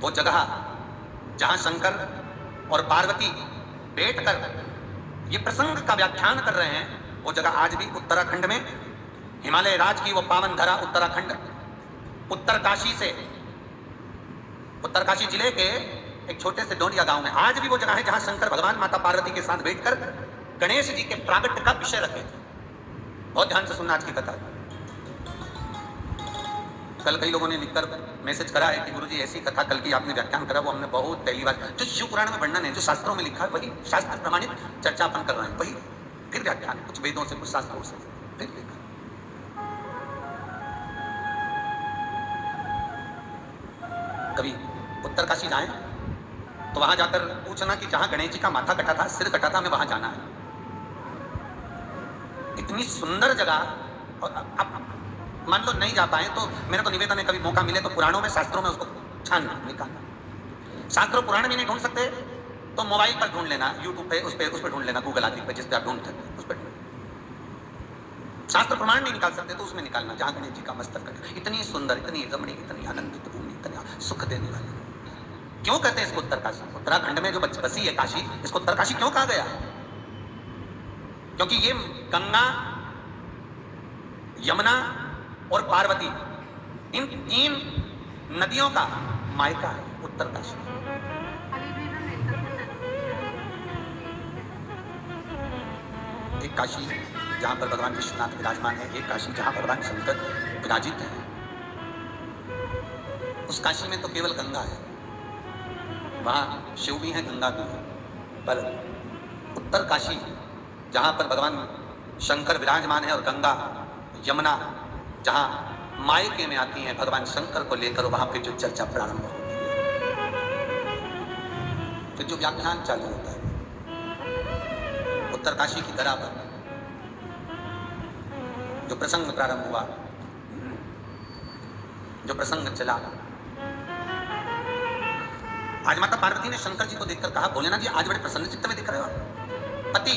वो जगह जहां शंकर और पार्वती बैठकर ये प्रसंग का व्याख्यान कर रहे हैं, वो जगह आज भी उत्तराखंड में, हिमालय राज की वो पावन धरा उत्तराखंड, उत्तरकाशी जिले के एक छोटे से डोंडिया गांव में आज भी वो जगह है जहां शंकर भगवान माता पार्वती के साथ बैठकर गणेश जी के प्रागट्य का विषय रखे थे। बहुत ध्यान से सुनना आज की कथा। कल कई लोगों ने लिखकर मैसेज करा है कि गुरुजी ऐसी कथा कल की आपने व्याख्यान करा, वो हमने बहुत पहली बार, जो शिव पुराण में वर्णन है, जो शास्त्रों में लिखा है, वही शास्त्र प्रमाणित चर्चा अपन कर रहे हैं, वही फिर व्याख्यान, कुछ वेदों से कुछ शास्त्रों से फिर लिखा। कभी उत्तरकाशी जाएं तो वहां जाकर पूछना कि जहां गणेश जी का माथा कटा था, सिर कटा था, हमें वहां जाना है। इतनी सुंदर जगह। और अब मान लो नहीं जा पाए तो मेरा तो निवेदन है, कभी मौका मिले तो पुराणों में, शास्त्रों में उसको छानना, निकालना। शास्त्र पुराण में नहीं ढूंढ सकते तो मोबाइल पर ढूंढ लेना, यूट्यूब पे, उस पर ढूंढ लेना, गूगल आदि पे, जिस पे आप ढूंढ सकते उस पर ढूंढ। शास्त्र प्रमाण नहीं निकाल सकते तो उसमें निकालना जहां गणेश जी का मस्तक कटे। इतनी सुंदर, इतनी रमणी, इतनी आनंदित भूमि, इतनी सुख देने वाली। क्यों कहते हैं इसको उत्तरकाशी? उत्तराखंड में जो बसी है काशी, इसको उत्तरकाशी क्यों कहा गया? क्योंकि ये गंगा, यमुना और पार्वती, इन तीन नदियों का मायका है उत्तरकाशी। एक काशी जहां पर भगवान विश्वनाथ विराजमान है, एक काशी जहां भगवान शंकर विराजित है। उस काशी में तो केवल गंगा है, वहां शिव भी है, गंगा भी है। पर उत्तर काशी जहां पर भगवान शंकर विराजमान है और गंगा, यमुना जहां मायके में आती हैं भगवान शंकर को लेकर, वहां पे जो चर्चा प्रारंभ होती है, फिर जो व्याख्यान चालू होता है उत्तरकाशी की धरा पर, जो प्रसंग प्रारंभ हुआ, जो प्रसंग चला। आज माता पार्वती ने शंकर जी को देखकर कहा, भोलेनाथ जी आज बड़े प्रसन्न चित्त में दिख रहे हो। पति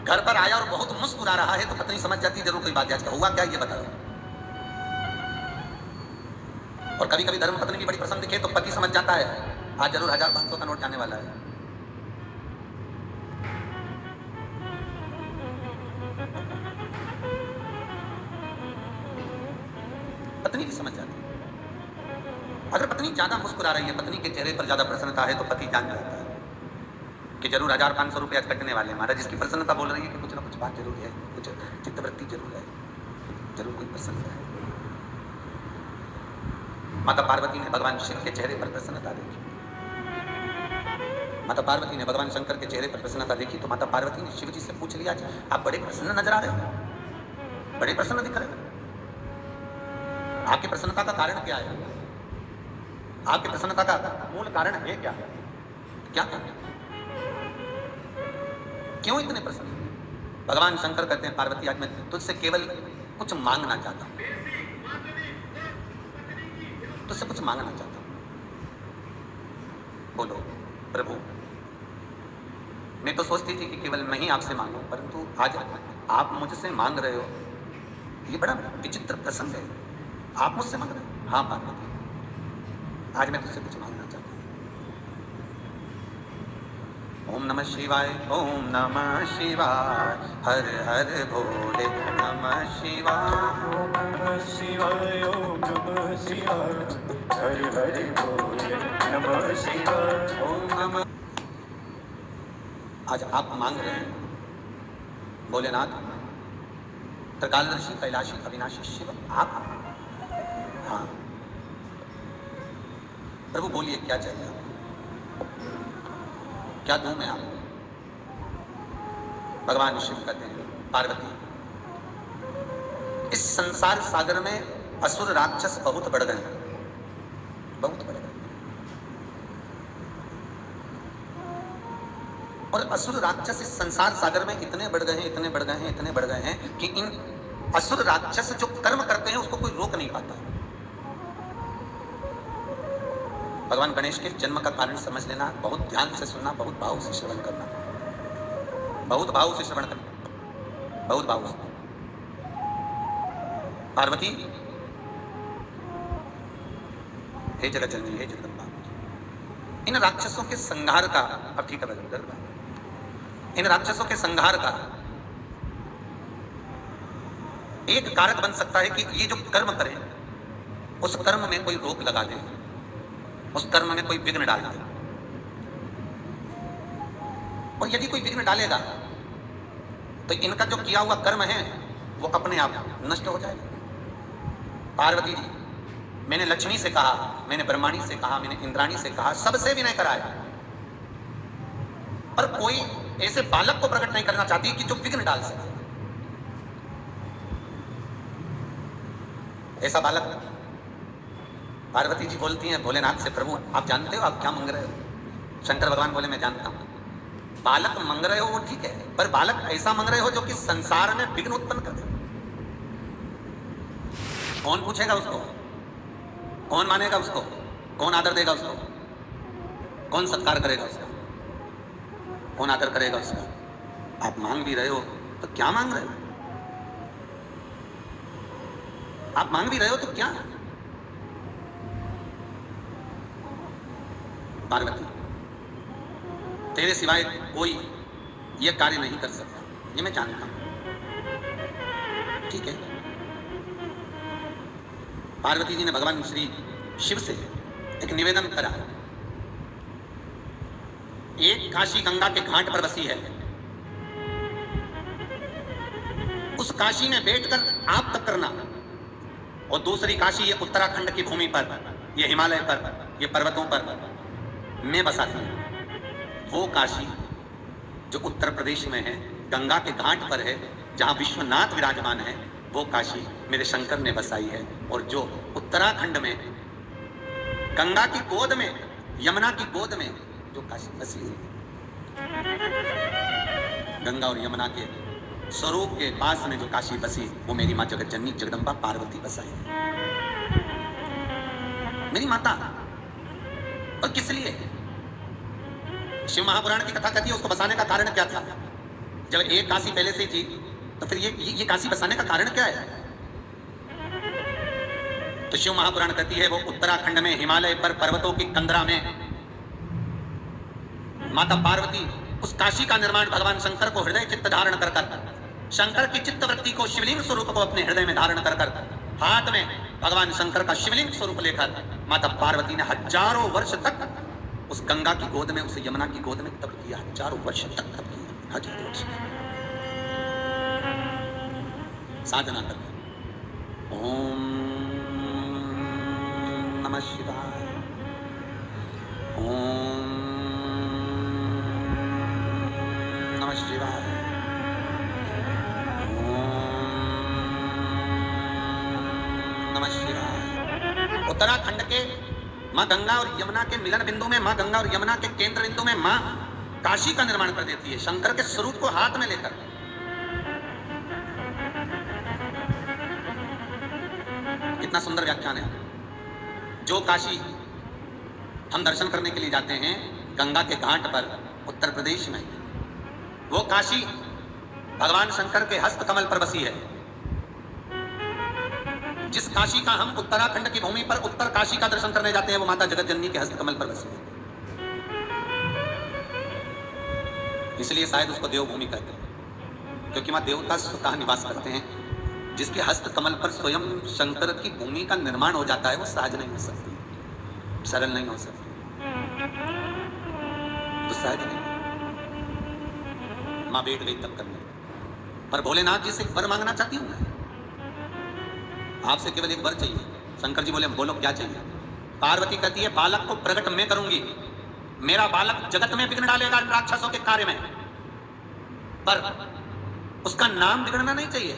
घर पर आया और बहुत मुस्कुरा रहा है तो पत्नी समझ जाती जरूर कोई बात, आज हुआ क्या ये बता दो। और कभी कभी धर्म पत्नी भी बड़ी प्रसन्न दिखे तो पति समझ जाता है आज जरूर 1500 का नोट जाने वाला है। पत्नी भी समझ जाती है। अगर पत्नी ज्यादा मुस्कुरा रही है, पत्नी के चेहरे पर ज्यादा प्रसन्नता है, तो पति जान जाता है कि जरूर 1500 रुपये आज कटने वाले हैं। महाराज इसकी प्रसन्नता बोल रही है कि कुछ ना कुछ बात जरूर है, कुछ चित्तवृत्ति जरूर है, जरूर कोई प्रसन्न है। माता पार्वती ने भगवान शिव के चेहरे पर प्रसन्नता देखी, माता पार्वती ने भगवान शंकर के चेहरे पर प्रसन्नता देखी तो माता पार्वती ने शिव जी से पूछ लिया, आप बड़े प्रसन्न नजर आ रहे हो, बड़े प्रसन्न दिख रहे हो, आपकी प्रसन्नता का कारण क्या है? आपकी प्रसन्नता का मूल कारण है क्या? क्या क्यों इतने प्रसन्न? भगवान शंकर कहते हैं, पार्वती आज मैं तुझसे केवल कुछ मांगना चाहता हूं, तुझसे कुछ मांगना चाहता हूं। बोलो प्रभु। मैं तो सोचती थी कि केवल मैं ही आपसे मांगू, परंतु आज आप मुझसे मांग रहे हो, ये बड़ा विचित्र प्रसंग है। आप मुझसे मांग रहे हो? हाँ पार्वती, आज मैं तुझसे कुछ मांगना चाहता हूं। ओम नमः शिवाय, ओम नमः शिवाय, हर हर भोले नमः शिवाय, ओम नमः शिवाय, ओम नमः शिवाय, हर हर भोले नमः शिवाय, ओम नमः। आज आप मांग रहे हैं भोलेनाथ, त्रिकालदर्शी, कैलाशी, अविनाशी शिव, आप? हाँ प्रभु बोलिए क्या चाहिए आपको, क्या दूं मैं आपको? भगवान शिव कहते हैं, पार्वती इस संसार सागर में असुर राक्षस बहुत बढ़ गए, बहुत बढ़ गए। और असुर राक्षस इस संसार सागर में इतने बढ़ गए हैं, इतने बढ़ गए हैं, इतने बढ़ गए हैं कि इन असुर राक्षस जो कर्म करते हैं उसको कोई रोक नहीं पाता। भगवान गणेश के जन्म का कारण समझ लेना, बहुत ध्यान से सुनना, बहुत भाव से श्रवण करना, बहुत भाव से श्रवण करना, बहुत भाव से। पार्वती हे जगत जननी, हे जगदम्बा, इन राक्षसों के संहार का, अब ठीक है भजन, इन राक्षसों के संहार का एक कारक बन सकता है कि ये जो कर्म करें उस कर्म में कोई रोक लगा दे, उस कर्म में कोई विघ्न डाल दे। और यदि कोई विघ्न डालेगा तो इनका जो किया हुआ कर्म है वो अपने आप नष्ट हो जाएगा। पार्वती जी, मैंने लक्ष्मी से कहा, मैंने ब्रह्माणी से कहा, मैंने इंद्राणी से कहा, सबसे विनय कराया, पर कोई ऐसे बालक को प्रकट नहीं करना चाहती कि जो विघ्न डाल सके। ऐसा बालक, पार्वती जी बोलती हैं भोलेनाथ से, प्रभु आप जानते हो आप क्या मांग रहे हो? शंकर भगवान बोले मैं जानता हूं, बालक मांग रहे हो वो ठीक है, पर बालक ऐसा मांग रहे हो जो कि संसार में विघ्न उत्पन्न कर दे। कौन पूछेगा उसको? कौन मानेगा उसको? कौन आदर देगा उसको? कौन सत्कार करेगा उसका? कौन आदर करेगा उसका? आप मांग भी रहे हो तो क्या मांग रहे हो? आप मांग भी रहे हो तो क्या? पार्वती, तेरे सिवाय कोई यह कार्य नहीं कर सकता, ये मैं जानता हूं, ठीक है। पार्वती जी ने भगवान श्री शिव से एक निवेदन करा। एक काशी गंगा के घाट पर बसी है, उस काशी में बैठकर आप तप करना, और दूसरी काशी ये उत्तराखंड की भूमि पर, ये हिमालय पर, ये पर्वतों पर मैं बसाती हूं। वो काशी जो उत्तर प्रदेश में है, गंगा के घाट पर है, जहां विश्वनाथ विराजमान है, वो काशी मेरे शंकर ने बसाई है। और जो उत्तराखंड में गंगा की गोद में, यमुना की गोद में जो काशी बसी है, गंगा और यमुना के स्वरूप के पास में जो काशी बसी, वो मेरी मां जगत जननी जगदम्बा पार्वती बसाई है, मेरी माता। और किस लिए? शिव महापुराण की कथा कहती है उसको बसाने का कारण क्या था? जब एक काशी पहले से ही थी तो फिर ये काशी बसाने का कारण क्या है? तो शिव महापुराण कहती है वो उत्तराखंड में हिमालय पर पर्वतों की कंदरा में माता पार्वती उस काशी का निर्माण भगवान शंकर को हृदय चित्त धारण कर शंकर की चित्त वृत्ति को, शिवलिंग स्वरूप को अपने हृदय में धारण कर हाथ में भगवान शंकर का शिवलिंग स्वरूप लेकर माता पार्वती ने हजारों वर्ष तक उस गंगा की गोद में, उस यमुना की गोद में तप किया, हजारों वर्ष तक तप किया, हजारों वर्ष साधना कर। ओम नमः शिवाय, ओम नमः शिवाय, ओम नमः शिवाय। उत्तराखंड के मां गंगा और यमुना के मिलन बिंदु में, मां गंगा और यमुना के केंद्र बिंदु में मां काशी का निर्माण कर देती है, शंकर के स्वरूप को हाथ में लेकर। कितना सुंदर व्याख्यान है। जो काशी हम दर्शन करने के लिए जाते हैं गंगा के घाट पर उत्तर प्रदेश में, वो काशी भगवान शंकर के हस्त कमल पर बसी है। जिस काशी का हम उत्तराखंड की भूमि पर उत्तर काशी का दर्शन करने जाते हैं, वो माता जगत जननी के हस्त कमल पर बसी है। इसलिए शायद उसको देवभूमि कहते हैं, क्योंकि मां देवता स्वतः निवास करते हैं। जिसके हस्त कमल पर स्वयं शंकर की भूमि का निर्माण हो जाता है, वो सहज नहीं हो सकती, सरल नहीं हो सकती, तो सहज नहीं। मां बैठ गई तब करने, पर भोलेनाथ जी से एक वर मांगना चाहती हूं मैं, आपसे केवल एक वर चाहिए। शंकर जी बोले बोलो क्या चाहिए? पार्वती कहती है बालक को प्रकट मैं करूंगी, मेरा बालक जगत में विघ्न डालेगा राक्षसों के कार्य में, पर उसका नाम बिगड़ना नहीं चाहिए,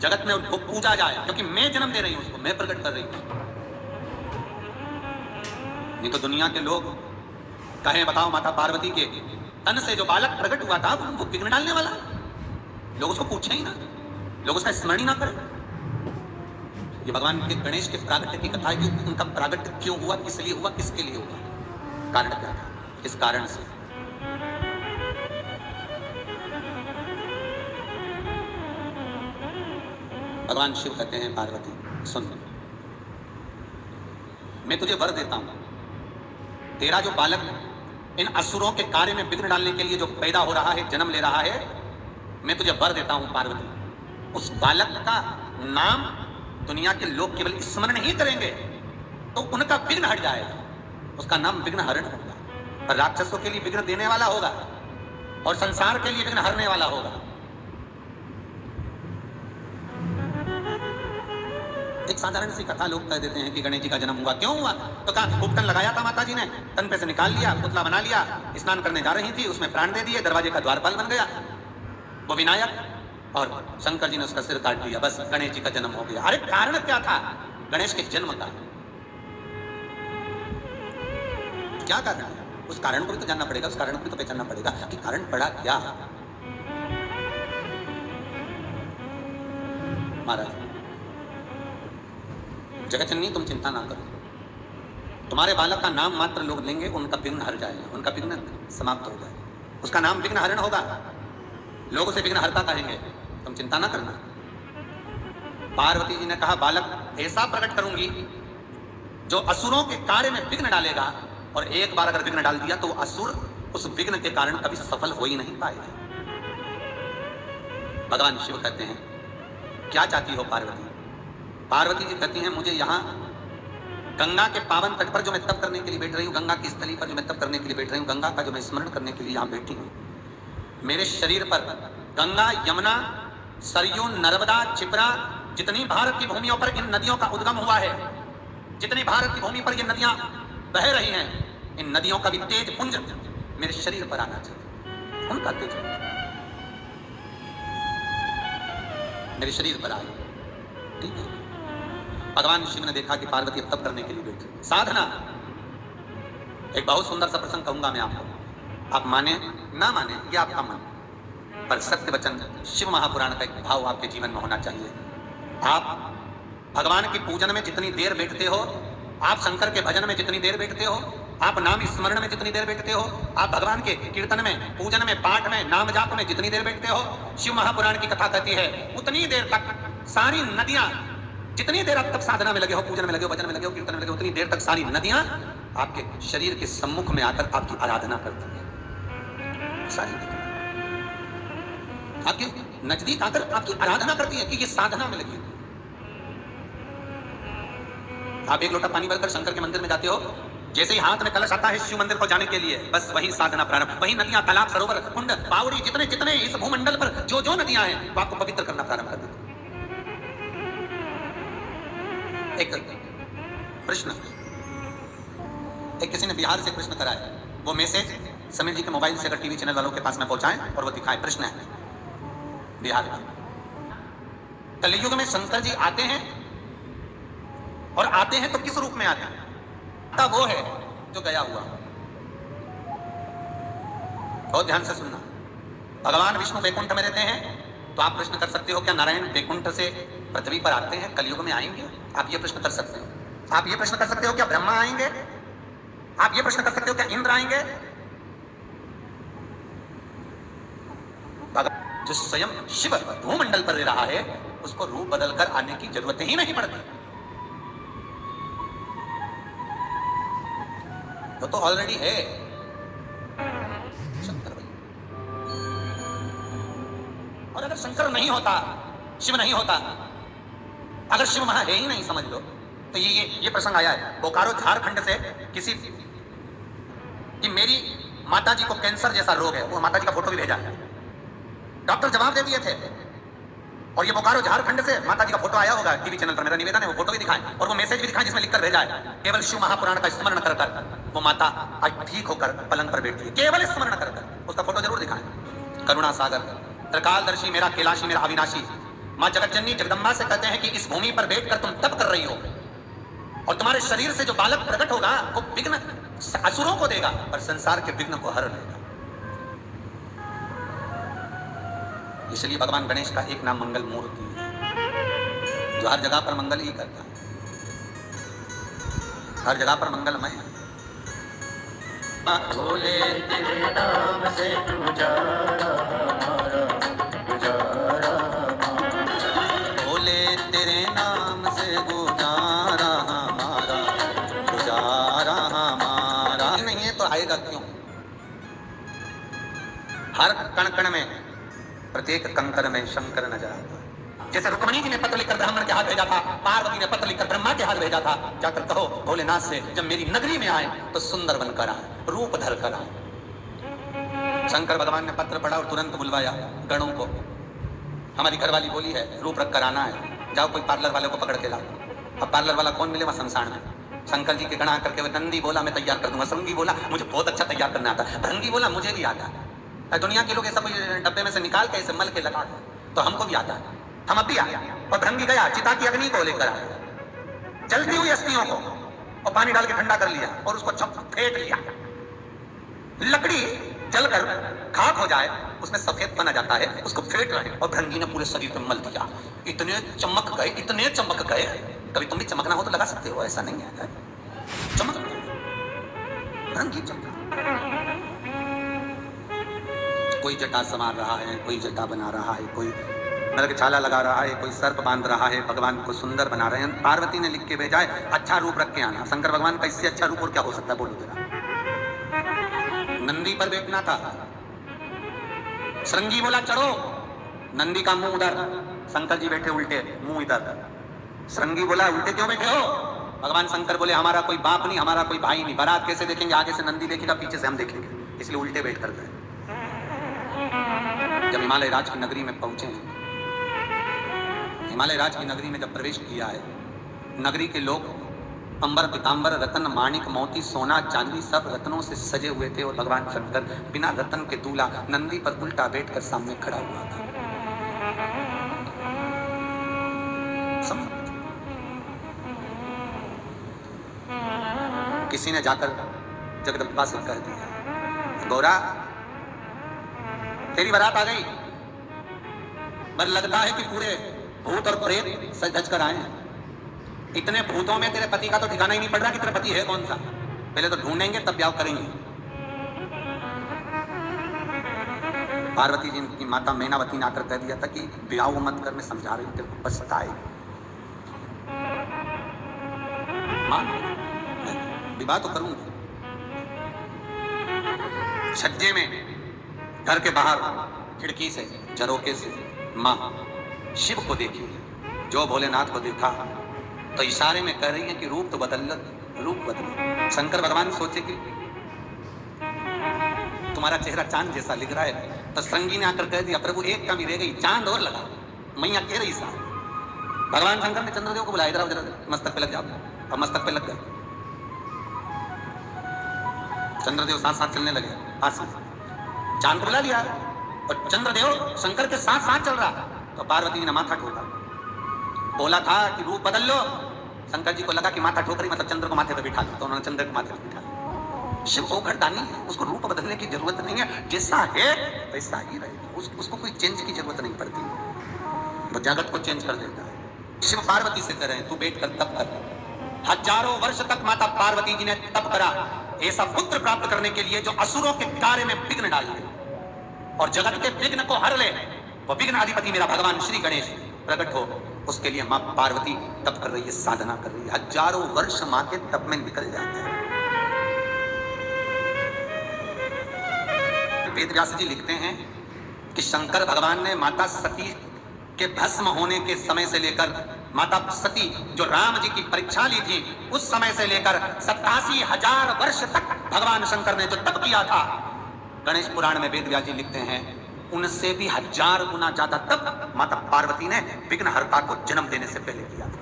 जगत में वो पूजा जाए, क्योंकि मैं जन्म दे रही हूं उसको, मैं प्रकट कर रही हूं। नहीं तो दुनिया के लोग कहें बताओ माता पार्वती के तन से जो बालक प्रकट हुआ था वो विघ्न डालने वाला, लोग उसको पूछे ही ना, लोग उसका स्मरण ही ना करें। ये भगवान के गणेश के प्रागट्य की कथा है कि उनका प्रागट्य क्यों हुआ, किस लिए हुआ, किसके लिए हुआ, कारण क्या था, इस कारण से भगवान शिव कहते हैं पार्वती सुन, मैं तुझे वर देता हूं, तेरा जो बालक इन असुरों के कार्य में विघ्न डालने के लिए जो पैदा हो रहा है, जन्म ले रहा है, मैं तुझे वर देता हूं पार्वती, उस बालक का नाम दुनिया के लोग केवल स्मरण ही करेंगे तो उनका विघ्न हट जाएगा, उसका नाम विघ्न हरण होगा, और राक्षसों के लिए विघ्न देने वाला होगा और संसार के लिए विघ्न हरने वाला होगा। एक साधारण सी कथा लोग कह देते हैं कि गणेश जी का जन्म हुआ, क्यों हुआ? तो कहा उपटन लगाया था माता जी ने, तन पे से निकाल लिया, पुतला बना लिया, स्नान करने जा रही थी, उसमें प्राण दे दिए, दरवाजे का द्वारपाल बन गया वो विनायक, और शंकर जी ने उसका सिर काट दिया, बस गणेश जी का जन्म हो गया। अरे कारण क्या था गणेश के जन्म का? क्या कारण है? उस कारण को भी तो जानना पड़ेगा, उस कारण को भी तो पहचानना पड़ेगा कि कारण पड़ा क्या। महाराज जगतजननी तुम चिंता ना करो, तुम्हारे बालक का नाम मात्र लोग लेंगे, उनका विघ्न हर जाएगा, उनका विघ्न समाप्त हो जाएगा, उसका नाम विघ्न हरण होगा, लोग उसे विघ्न हरता कहेंगे, तुम चिंता ना करना। पार्वती जी ने कहा बालक ऐसा प्रकट करूंगी जो असुरों के कार्य में विघ्न डालेगा, और एक बार अगर विघ्न डाल दिया तो असुर उस विघ्न के कारण कभी सफल हो ही नहीं पाएगा। भगवान शिव कहते हैं क्या चाहती हो पार्वती? पार्वती जी कहती हैं मुझे यहाँ गंगा के पावन तट पर जो मैं तप करने के लिए बैठ रही हूँ, गंगा की स्थली पर जो मैं तप करने के लिए बैठ रही हूँ, गंगा का जो मैं स्मरण करने के लिए यहाँ बैठी हूँ, मेरे शरीर पर गंगा, यमुना, सरयू, नर्मदा, क्षिप्रा, जितनी भारत की भूमियों पर इन नदियों का उद्गम हुआ है, जितनी भारत की भूमि पर ये नदियां बह रही हैं, इन नदियों का भी तेज पुंज मेरे शरीर पर आना चाहिए, उनका तेज मेरे शरीर पर आए। ठीक है, भगवान शिव ने देखा कि पार्वती अब तप करने के लिए बैठी, साधना। एक बहुत सुंदर सा प्रसंग कहूंगा मैं आपको, आप माने ना माने ये आपका मन, पर सत्य वचन शिव महापुराण का एक भाव आपके जीवन में होना चाहिए। आप भगवान की पूजन में जितनी देर बैठते हो, आप शंकर के भजन में जितनी देर बैठते हो, आप नाम स्मरण में जितनी देर बैठते हो, आप भगवान के कीर्तन में, पूजन में, पाठ में, नाम जाप में जितनी देर बैठते हो, शिव महापुराण की कथा कहती है उतनी देर तक सारी नदियां, जितनी देर आप तब साधना में लगे हो, पूजन में लगे हो, भजन में लगे हो, कीर्तन में लगे हो, उतनी देर तक सारी नदियां आपके शरीर के सम्मुख में आकर आपकी आराधना करती है। सारी नदियां आपके नजदीक आकर आपकी आराधना करती है कि ये साधना में लगी। आप एक लोटा पानी भरकर शंकर के मंदिर में जाते हो, जैसे ही हाथ में कलश आता है शिव मंदिर को जाने के लिए, बस वही साधना प्रारंभ, वही नदियां, तालाब, सरोवर, कुंड, बावड़ी, जितने जितने इस भूमंडल पर जो जो नदियां हैं वो आपको पवित्र करना प्रारंभ कर देती। एक प्रश्न, एक किसी ने बिहार से प्रश्न करा है, वो मैसेज समीर जी के मोबाइल से अगर टीवी चैनल वालों के पास में पहुंचाएं और वो दिखाएं। प्रश्न है बिहार का, कलयुग में शंकर जी आते हैं, और आते हैं तो किस रूप में आते हैं? तब वो है जो गया हुआ। बहुत ध्यान से सुनना, भगवान विष्णु वैकुंठ में रहते हैं, तो आप प्रश्न कर सकते हो क्या नारायण वैकुंठ से पृथ्वी पर आते हैं, कलयुग में आएंगे? आप ये प्रश्न कर सकते हो। आप ये प्रश्न कर सकते हो क्या ब्रह्मा आएंगे? आप ये प्रश्न कर सकते हो क्या इंद्र आएंगे? जो स्वयं शिव भूमंडल पर रह रहा है, उसको रूप बदलकर आने की जरूरत ही नहीं पड़ती, वो तो ऑलरेडी है शंकर भाई। और अगर शंकर नहीं होता, शिव नहीं होता, अगर शिव वहां है ही नहीं, समझ लो, तो ये प्रसंग आया है बोकारो झारखंड से किसी कि मेरी माता जी को कैंसर जैसा रोग है, वो माता जी का फोटो भी भेजा है, डॉक्टर जवाब दे दिए थे, और ये बोकारो झारखंड से माता जी का फोटो आया होगा टीवी चैनल पर, मेरा निवेदन है वो फोटो भी दिखाएं और वो मैसेज भी दिखाएं जिसमें लिखकर भेजा है, केवल शिव महापुराण का स्मरण कर कर वो माता आज ठीक होकर पलंग पर बैठी है, केवल स्मरण कर कर, उसका फोटो जरूर दिखाएं। करुणा सागर, त्रिकालदर्शी, मेरा कैलाशी, मेरा अविनाशी, माँ जगतजननी जगदम्बा से कहते हैं कि इस भूमि पर बैठकर तुम तप कर रही हो, और तुम्हारे शरीर से जो बालक प्रकट होगा वो विघ्न असुरों को देगा, पर संसार के विघ्न को हर लेगा। इसलिए भगवान गणेश का एक नाम मंगल मूर्ति है, जो हर जगह पर मंगल ही करता है, हर जगह पर मंगलमय है। बोले तेरे नाम से गुजारा हमारा, गुजारा हमारा। बोले तेरे नाम से गुजारा हमारा, हमारा नहीं है तो आएगा क्यों? हर कण कण में, प्रत्येक कंकर में शंकर नजर आता है। जैसे रुक्मणी जी ने पत्र लिखकर ब्राह्मण के हाथ भेजा था, पार्वती ने पत्र लिखकर ब्रह्मा के हाथ भेजा था, जाकर कहो भोलेनाथ से जब मेरी नगरी में आए तो सुंदर बनकर आए, रूप धर कर आए। शंकर भगवान ने पत्र पढ़ा और तुरंत बुलवाया गणों को। हमारी घरवाली बोली है रूप रख कर आना है, जाओ कोई पार्लर वाले को पकड़ के लाओ। अब पार्लर वाला कौन मिले वहां संसार में? शंकर जी के गण आकर के नंदी बोला मैं तैयार कर दूंगा, श्रृंगी बोला मुझे बहुत अच्छा तैयार करना आता है, भृंगी बोला मुझे भी आता है। दुनिया के लोग ऐसा कोई डब्बे में से निकाल के ऐसे मल के लगा तो हमको भी आता है, हम अब भी आए। और भृंगी गया चिता की अग्नि को लेकर आया, जलती हुई अस्थियों को और पानी डाल के ठंडा कर लिया और उसको फेंट लिया। लकड़ी जलकर खाक हो जाए उसमें सफेद बना जाता है, उसको फेंट रहे और भृंगी ने पूरे शरीर पर मल दिया। इतने चमक गए, इतने चमक गए। कभी तुम भी चमकना हो तो लगा सकते हो, ऐसा नहीं है। चमक भृंगी चमका। कोई जटा संवार रहा है, कोई जटा बना रहा है, कोई नरक छाला लगा रहा है, कोई सर्प बांध रहा है, भगवान को सुंदर बना रहे हैं। पार्वती ने लिख के भेजा है अच्छा रूप रख के आना। शंकर भगवान का इससे अच्छा रूप और क्या हो सकता है बोलो जरा? नंदी पर बैठना था, श्रृंगी बोला चढ़ो, नंदी का मुंह उधर, शंकर जी बैठे उल्टे, मुंह इधर। श्रृंगी बोला उल्टे क्यों बैठे हो? भगवान शंकर बोले हमारा कोई बाप नहीं, हमारा कोई भाई नहीं, बारात कैसे देखेंगे? आगे से नंदी देखेगा, पीछे से हम देखेंगे, इसलिए उल्टे बैठ कर गए। जब हिमालय राज की नगरी में पहुंचे हैं, हिमालय राज की नगरी में जब प्रवेश किया है, नगरी के लोग अंबर पीतांबर रतन माणिक मोती सोना चांदी सब रत्नों से सजे हुए थे और भगवान शंकर बिना रतन के दूल्हा नंदी पर उल्टा बैठकर सामने खड़ा हुआ था। किसी ने जाकर जगदम्बा से कह दिया गौरा तेरी बारात आ गई, पर लगता है कि पूरे भूत और प्रेत सज धज कर आए हैं। इतने भूतों में तेरे पति का तो ठिकाना ही नहीं पड़ रहा कि तेरा पति है कौन सा। पहले तो ढूंढेंगे तब ब्याह करेंगे। पार्वती जी की माता मैनावती ने आकर कह दिया था कि ब्याह मत कर, मैं समझा रही हूं तेरे को पछताए। मां विवाह तो करूंगी। छज्जे में घर के बाहर खिड़की से झरोके से मां शिव को देखी, जो भोलेनाथ को देखा तो इशारे में कह रही है कि रूप तो बदल, रूप बदलो। शंकर भगवान सोचे कि तुम्हारा चेहरा चांद जैसा लिख रहा है, तो श्रृंगी ने आकर कह दिया प्रभु एक कमी रह गई, चांद और लगा। मैया कह रही सा। भगवान शंकर ने चंद्रदेव को बुलाया, इधर मस्तक पे लग जाओ। अब मस्तक पे लग गए, चंद्रदेव साथ साथ चलने लगे। पास चांद को बुला लिया और चंद्रदेव शंकर के साथ साथ चल रहा। तो पार्वती जी ने माथा ठोका, बोला था कि रूप बदल लो। शंकर जी को लगा कि माथा ठोकरी मतलब चंद्र को माथे पर बिठा लो, तो उन्होंने चंद्र को माथे पर बिठा लिया। शिव को घरदानी, उसको रूप बदलने की जरूरत नहीं है, जैसा है वैसा ही रहेगा, उसको कोई चेंज की जरूरत नहीं पड़ती, वो जगत को चेंज कर देता है। शिव पार्वती से कह रहे हैं तू बैठ कर तप कर। हजारों वर्ष तक माता पार्वती जी ने तप करा ऐसा पुत्र प्राप्त करने के लिए जो असुरों के कार्य में विघ्न डाल दे और जगत के विघ्न को हर ले। वो विघ्न अधिपति मेरा भगवान श्री गणेश प्रकट हो, उसके लिए मां पार्वती तप कर रही है, साधना कर रही है। हजारों वर्ष मां के तप में निकल जाते हैं। वेद व्यास जी लिखते हैं कि शंकर भगवान ने माता सती के भस्म होने के समय से लेकर माता सती जो राम जी की परीक्षा ली थी उस समय से लेकर 87,000 वर्ष तक भगवान शंकर ने जो तप किया था, गणेश पुराण में वेद व्यास जी लिखते हैं उनसे भी 1000 गुना ज्यादा तप माता पार्वती ने विघ्नहर्ता को जन्म देने से पहले किया था।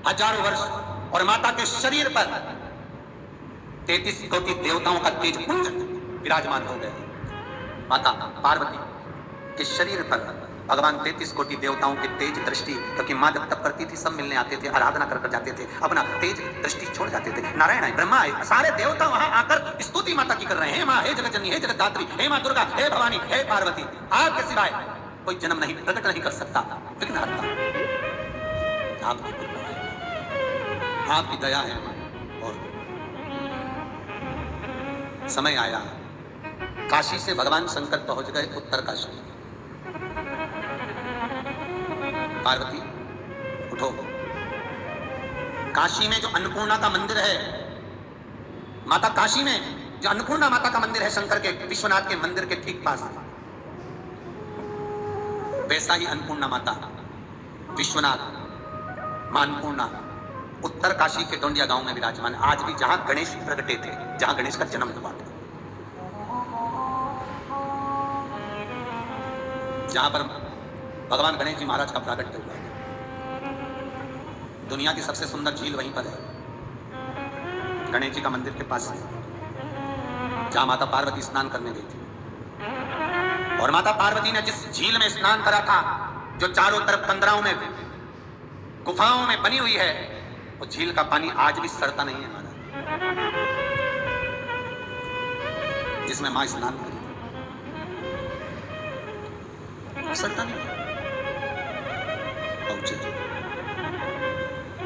1000 वर्ष। और माता के शरीर पर 33 कोटि देवताओं का तेज पुंज विराजमान हो गए। माता पार्वती के शरीर पर भगवान 33 कोटि देवताओं की तेज दृष्टि, क्योंकि मां जब तप करती थी सब मिलने आते थे, आराधना कर जाते थे, अपना तेज दृष्टि छोड़ जाते थे। नारायण आए, ब्रह्मा आए, सारे देवता वहां आकर स्तुति माता की कर रहे हैं। हे मां, हे जगतजननी, हे जगतधात्री, हे मां दुर्गा, हे भवानी, हे पार्वती, आपके सिवाय कोई जन्म नहीं प्रकट नहीं कर सकता। विघ्नहर्ता आपकी कृपा है, आपकी दया है। और समय आया, काशी से भगवान शंकर पहुंच गए उत्तर काशी। पार्वती उठो। काशी में जो अन्नपूर्णा का मंदिर है, माता काशी में जो अन्नपूर्णा माता का मंदिर है शंकर के, विश्वनाथ के मंदिर के ठीक पास, वैसा ही अन्नपूर्णा माता विश्वनाथ मां अन्नपूर्णा उत्तर काशी के डोंडिया गांव में विराजमान, आज भी जहां गणेश प्रगटे थे, जहां गणेश का जन्म हुआ था, जहां पर भगवान गणेश जी महाराज का प्रागट्य हुआ है। दुनिया की सबसे सुंदर झील वहीं पर है, गणेश जी का मंदिर के पास है, जहां माता पार्वती स्नान करने गई थी। और माता पार्वती ने जिस झील में स्नान करा था, जो चारों तरफ कंदराओं में गुफाओं में बनी हुई है, वो झील का पानी आज भी सड़ता नहीं है महाराज, जिसमें मां स्नान करी थी, सड़ता नहीं।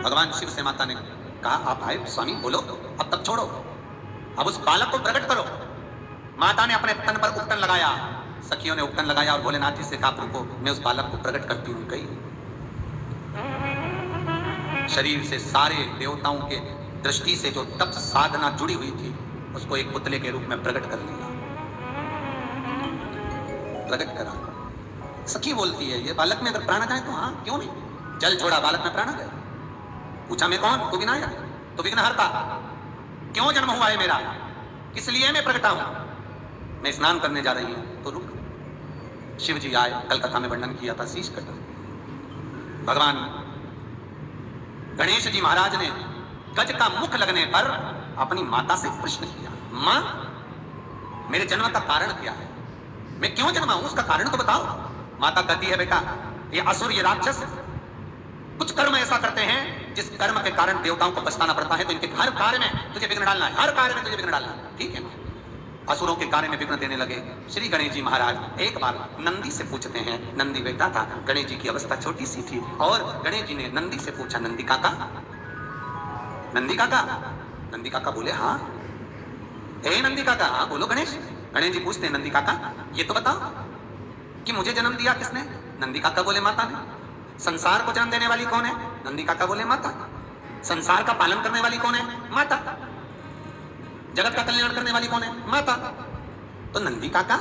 भगवान शिव से माता ने कहा, आप आए स्वामी, बोलो, अब तक छोड़ो, अब उस बालक को प्रकट करो। माता ने अपने तन पर उपटन लगाया, सखियों ने उपटन लगाया और भोलेनाथ जी से कहा, प्रभु मैं उस बालक को प्रकट करती हूं। कही शरीर से सारे देवताओं के दृष्टि से जो तप साधना जुड़ी हुई थी, उसको एक पुतले के रूप में प्रकट कर लिया, प्रकट करा। सखी बोलती है, ये बालक में अगर प्राण आ जाए तो हाँ, क्यों नहीं। जल छोड़ा, बालक में प्राण आ गए। पूछा, मैं कौन? तो विनायक, तो विघ्नहर्ता। क्यों जन्म हुआ है मेरा, किस लिए मैं प्रकटा हूं? मैं स्नान करने जा रही हूं। तो रुक। शिव जी आए, कलकत्ता में वर्णन किया था, शीश कटा। भगवान गणेश जी महाराज ने गज का मुख लगने पर अपनी माता से प्रश्न किया, मां मेरे जन्म का कारण क्या है, मैं क्यों जन्मा हूं, उसका कारण तो बताओ। माता कहती है, बेटा ये असुर, ये राक्षस कुछ कर्म ऐसा करते हैं जिस कर्म के कारण देवताओं को पछताना पड़ता है, तो इनके हर कार्य में तुझे विघ्न डालना है, हर कार्य में तुझे विघ्न डालना है, ठीक है। असुरों के कार्य में विघ्न देने लगे। श्री गणेश जी महाराज एक बार नंदी से पूछते हैं, नंदी बेटा था, गणेश जी की अवस्था छोटी सी थी, और गणेश जी ने नंदी से पूछा, नंदी काका, नंदी काका। नंदी काका बोले, हाँ। ए नंदी काका, हाँ बोलो गणेश। गणेश जी पूछते हैं, नंदी काका ये तो बताओ कि मुझे जन्म दिया किसने? नंदी काका बोले, माता ने। संसार को जन्म देने वाली कौन है? नंदी काका बोले, माता। संसार का पालन करने वाली कौन है? माता। जगत का कल्याण करने वाली कौन है? माता। तो नंदी काका,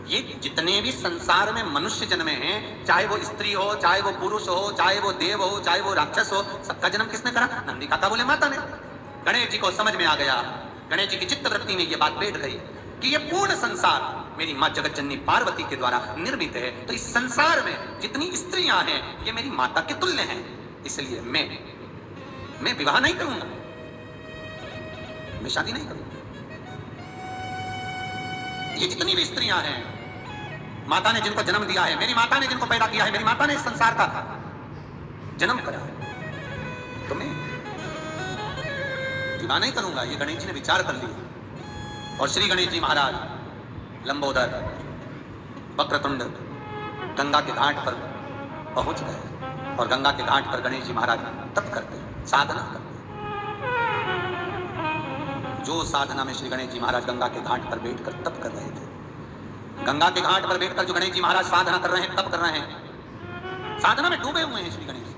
ये जितने भी संसार में मनुष्य जन्मे हैं, चाहे वो स्त्री हो, चाहे वो पुरुष हो, चाहे वो देव हो, चाहे वो राक्षस हो, सबका जन्म किसने करा? नंदी काका बोले, माता ने। गणेश जी को समझ में आ गया, गणेश जी की चित्त वृत्ति में ये बात बैठ गई कि ये पूर्ण संसार मेरी मां जगत जननी पार्वती के द्वारा निर्मित है, तो इस संसार में जितनी स्त्रियां हैं ये मेरी माता के तुल्य हैं, इसलिए मैं विवाह नहीं करूंगा, मैं शादी नहीं करूंगा। ये जितनी भी स्त्रियां हैं, माता ने जिनको जन्म दिया है, मेरी माता ने जिनको पैदा किया है, मेरी माता ने इस संसार का जन्म करा है, तो मैं विवाह नहीं करूंगा। ये गणेश जी ने विचार कर लिया, और श्री गणेश जी महाराज लंबोदर वक्रतुंड गंगा के घाट पर पहुंच गए, और गंगा के घाट पर गणेश जी महाराज तप करते, साधना करते। जो साधना में श्री गणेश जी महाराज गंगा के घाट पर बैठकर तप कर रहे थे, गंगा के घाट पर बैठकर जो गणेश जी महाराज साधना कर रहे हैं, तप कर रहे हैं, साधना में डूबे हुए हैं श्री गणेश।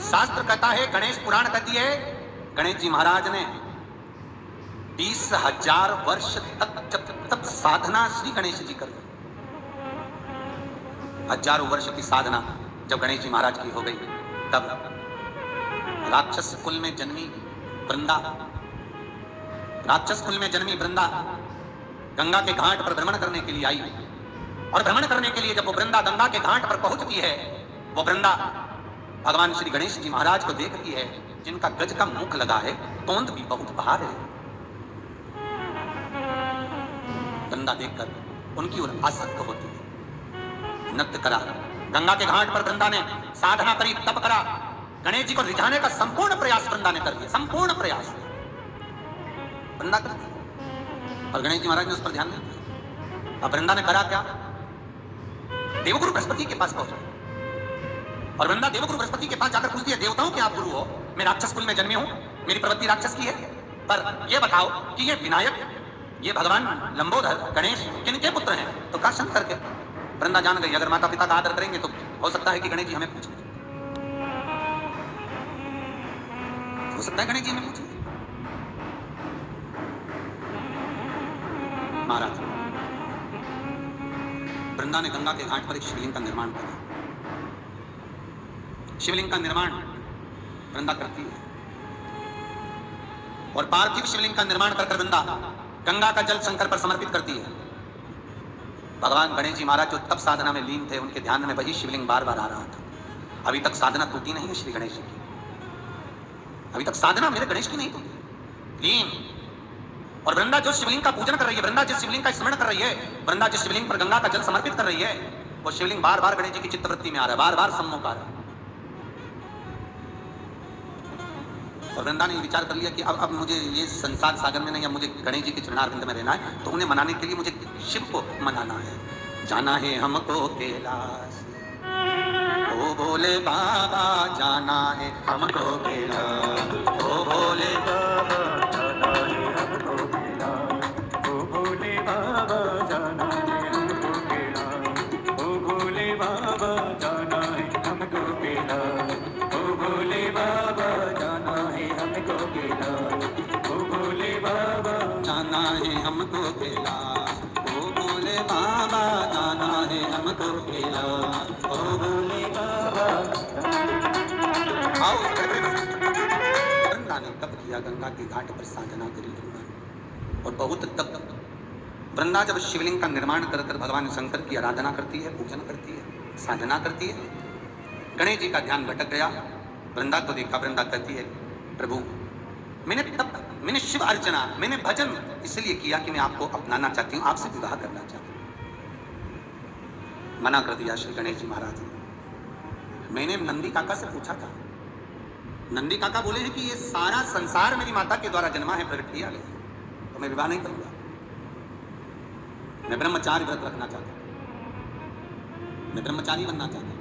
शास्त्र कहता है, गणेश पुराण कहती है, गणेश जी महाराज ने 20,000 वर्ष तक जब तक साधना श्री गणेश जी कर रहे, हजारों वर्ष की साधना जब गणेश जी महाराज की हो गई, तब राक्षस कुल में जन्मी वृंदा, राक्षस कुल में जन्मी वृंदा गंगा के घाट पर भ्रमण करने के लिए आई, और भ्रमण करने के लिए जब वो वृंदा गंगा के घाट पर पहुंचती है, वो वृंदा भगवान श्री गणेश जी महाराज को देखती है, जिनका गज का मुख लगा है, तोंद भी बहुत बाहर है। वृंदा देखकर उनकी ओर आसक्त होती है, नृत्य करा। गंगा के घाट पर वृंदा ने साधना करी, तप करा, गणेश जी को रिझाने का संपूर्ण प्रयास वृंदा ने कर दिया, संपूर्ण प्रयास वृंदा कर दिया, और गणेश जी महाराज ने उस पर ध्यान नहीं दिया। अब वृंदा ने करा क्या? देवगुरु बृहस्पति के पास पहुंचा, और वृंदा देवगुरु बृहस्पति के पास जाकर पूछती है, देवताओं के आप गुरु हो, मैं राक्षस कुल में जन्मी हूं, मेरी प्रवृत्ति राक्षस की है, पर यह बताओ कि ये विनायक, ये भगवान लंबोदर गणेश किनके पुत्र हैं? तो कहा शंकर के। वृंदा जान गई, अगर माता पिता का आदर करेंगे तो हो सकता है कि गणेश जी हमें पूछ लें। हो सकता है गणेश जी ने पूछे। महाराज, वृंदा ने गंगा के घाट पर एक शिवलिंग का निर्माण किया। शिवलिंग का निर्माण वृंदा करती है और पार्थिव शिवलिंग का निर्माण कर वृंदा गंगा का जल शंकर पर समर्पित करती है। भगवान गणेश जी महाराज जो तप साधना में लीन थे, उनके ध्यान में वही शिवलिंग बार बार आ रहा था। अभी तक साधना टूटी नहीं है श्री गणेश जी की, अभी तक साधना मेरे गणेश की नहीं टूटी। लीन और वृंदा जो शिवलिंग का पूजन कर रही है, वृंदा जिस शिवलिंग का स्मरण कर रही है, वृंदा जिस शिवलिंग पर गंगा का जल समर्पित कर रही है, वो शिवलिंग बार बार गणेश जी की चित्तवृत्ति में आ रहा है, बार बार सम्मुख आ रहा है। और वृंदा ने विचार कर लिया कि अब मुझे ये संसार सागर में नहीं, अब मुझे गणेश जी के चरणारविंद में रहना है। तो उन्हें मनाने के लिए मुझे शिव को मनाना है। जाना है हमको कैलाश, ओ भोले बाबा, जाना है हमको कैलाश, ओ भोले बाबा जाना है हमको कैलाश, ओ भोले बाबा जाना है हमको कैलाश, ओ भोले बाबा जाना है हमको कैलाश, ओ भोले बाबा जाना है हमको कैलाश, ओ भोले बाबा जाना है हमको कैलाश, ओ भोले बाबा जाना है हमको कैलाश, ओ भोले बाबा। आओ वृंदा ने तप किया, गंगा के घाट पर साधना करी वृंदा, और बहुत तप। वृंदा जब शिवलिंग का निर्माण कर कर भगवान शंकर की आराधना करती है, पूजन करती है, साधना करती है, गणेश जी का ध्यान भटक गया। वृंदा को देखा, वृंदा कहती है, प्रभु मैंने तप, मैंने शिव अर्चना, मैंने भजन इसलिए किया कि मैं आपको अपनाना चाहती हूँ, आपसे विवाह करना चाहती हूँ। मना कर दिया श्री गणेश जी महाराज ने। मैंने नंदी काका से पूछा था, नंदी काका बोले हैं कि ये सारा संसार मेरी माता के द्वारा जन्मा है, प्रकट किया गया, तो मैं विवाह नहीं करूंगा, मैं ब्रह्मचारी व्रत रखना चाहता हूं, मैं ब्रह्मचारी बनना चाहता हूं।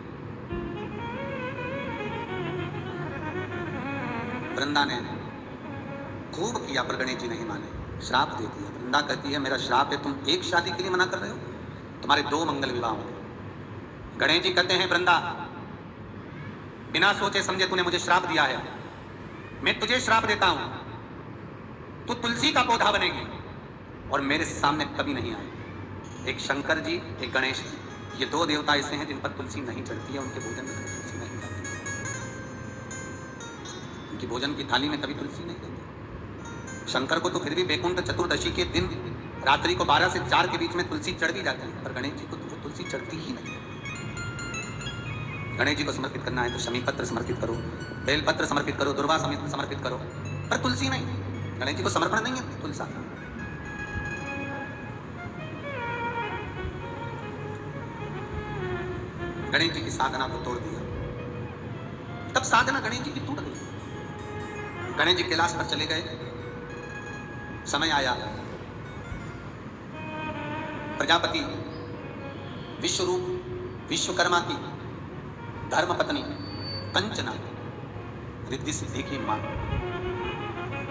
वृंदा ने खूब किया पर गणेश जी नहीं माने, श्राप दे दिया। वृंदा कहती है, मेरा श्राप है, तुम एक शादी के लिए मना कर रहे हो, तुम्हारे 2 मंगल विवाह होंगे। गणेश जी कहते हैं, वृंदा बिना सोचे समझे तूने मुझे श्राप दिया है, मैं तुझे श्राप देता हूं, तू तुलसी का पौधा बनेगी और मेरे सामने कभी नहीं आएगी। एक शंकर जी, एक गणेश जी, ये 2 देवता ऐसे हैं जिन पर तुलसी नहीं चढ़ती है, उनके भोजन में कभी तुलसी नहीं जाती है, उनकी भोजन की थाली में कभी तुलसी नहीं जाती। शंकर को तो फिर भी वैकुंठ चतुर्दशी के दिन रात्रि को 12 से 4 के बीच में तुलसी चढ़ भी जाती है, पर गणेश जी को तो तुलसी चढ़ती ही नहीं। गणेश जी को समर्पित करना है तो शमी पत्र समर्पित करो, बेल पत्र समर्पित करो, दुर्वा समर्पित करो, पर तुलसी नहीं। गणेश जी को समर्पण नहीं है तुलसा। गणेश जी की साधना को तोड़ दिया, तब साधना गणेश जी की टूट गई। गणेश जी कैलाश पर चले गए। समय आया, प्रजापति विश्वरूप विश्वकर्मा की धर्मपत्नी कंचना, रिद्धि सिद्धि की मां,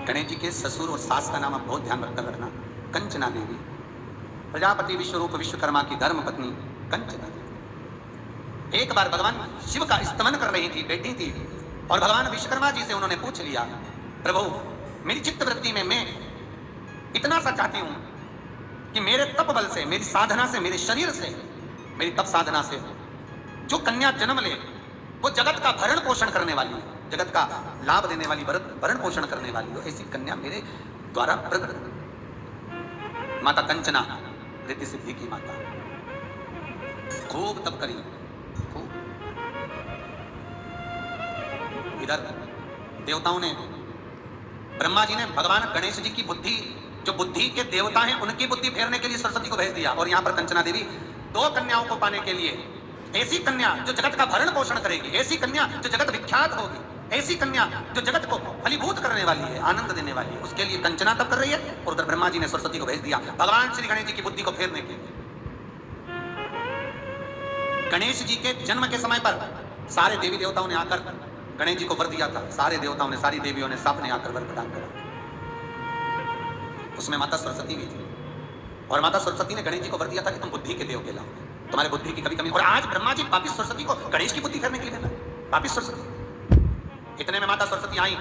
गणेश जी के ससुर और सास का नाम आप बहुत ध्यान रखकर रखना, कंचना देवी, प्रजापति विश्वरूप विश्वकर्मा की धर्मपत्नी कंचना देवी। एक बार भगवान शिव का स्तमन कर रही थी, बैठी थी, और भगवान विश्वकर्मा जी से उन्होंने पूछ लिया, प्रभु मेरी चित्तवृत्ति में मैं इतना सा चाहती हूं कि मेरे तप बल से, मेरी साधना से, मेरे शरीर से, मेरी तप साधना से जो कन्या जन्म ले वो जगत का भरण पोषण करने वाली हो, जगत का लाभ देने वाली, भरण पोषण करने वाली हो, ऐसी कन्या मेरे द्वारा प्रकट हो। माता कंचना रिद्धि सिद्धि की माता खूब तप करी, खूब। इधर देवताओं ने, ब्रह्मा जी ने भगवान गणेश जी की बुद्धि, जो बुद्धि के देवता हैं, उनकी बुद्धि फेरने के लिए सरस्वती को भेज दिया, और यहां पर कंचना देवी 2 कन्याओं को पाने के लिए, ऐसी कन्या जो जगत का भरण पोषण करेगी, ऐसी कन्या जो जगत विख्यात होगी, ऐसी कन्या जो जगत को फलीभूत करने वाली है, आनंद देने वाली है, उसके लिए कंचना तप कर रही है, और उधर ब्रह्मा जी ने सरस्वती को भेज दिया भगवान श्री गणेश जी की बुद्धि को फेरने के लिए। गणेश जी के जन्म के समय पर सारे देवी देवताओं ने आकर गणेश जी को वर दिया था, सारे देवताओं ने, सारी देवियों ने, सब ने आकर वर प्रदान करा। उसमें माता सरस्वती भी थी, और माता सरस्वती ने गणेश जी को वर दिया था कि तुम बुद्धि के देव कहलाओ, तुम्हारे बुद्धि की कभी कमी। और आज ब्रह्मा जी वापिस सरस्वती को गणेश की बुद्धि फेरने के लिए भेजा, वापिस सरस्वती। इतने में माता सरस्वती आई,